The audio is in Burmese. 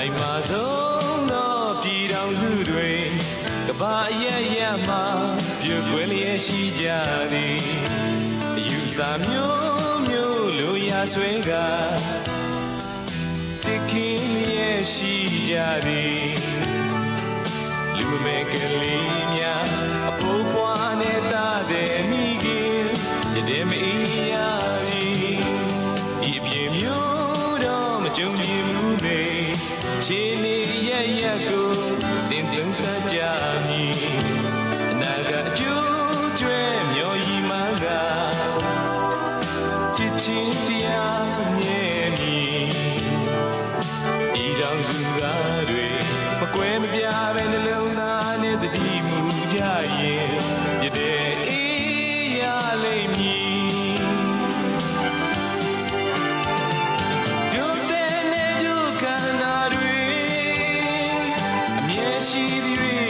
ခိုင်မာဆုံးသောပြည်တော်စုတွေကဘာအရမှာပြုတ်ွယ်လျက်ရှိကြသည်အယူစာမျိုးလိုရာဆွဲကတခင်လျက်ရှိကြသည်လူမဲကလေးများအဖိုးပွားနဲ့တာတဲ့မိခင်ရတဲ့မအေးရသည်ဒီအပြင်းမျိုးတော့မကြုံမြင်ဘူးလေခြေနေရကိုစင်သွင်းတတ်ကြမည်အနာကအကျိုးကျွဲမျောရီမှန်းကချစ်ချင်းတရားမြဲမည်ဤတော်စုကားတွေမကွဲမပြားပဲနှလုံးသားနဲ့တတိမူကြရင်ရတဲ့အေးရလိမ့်မည်ရှိသည်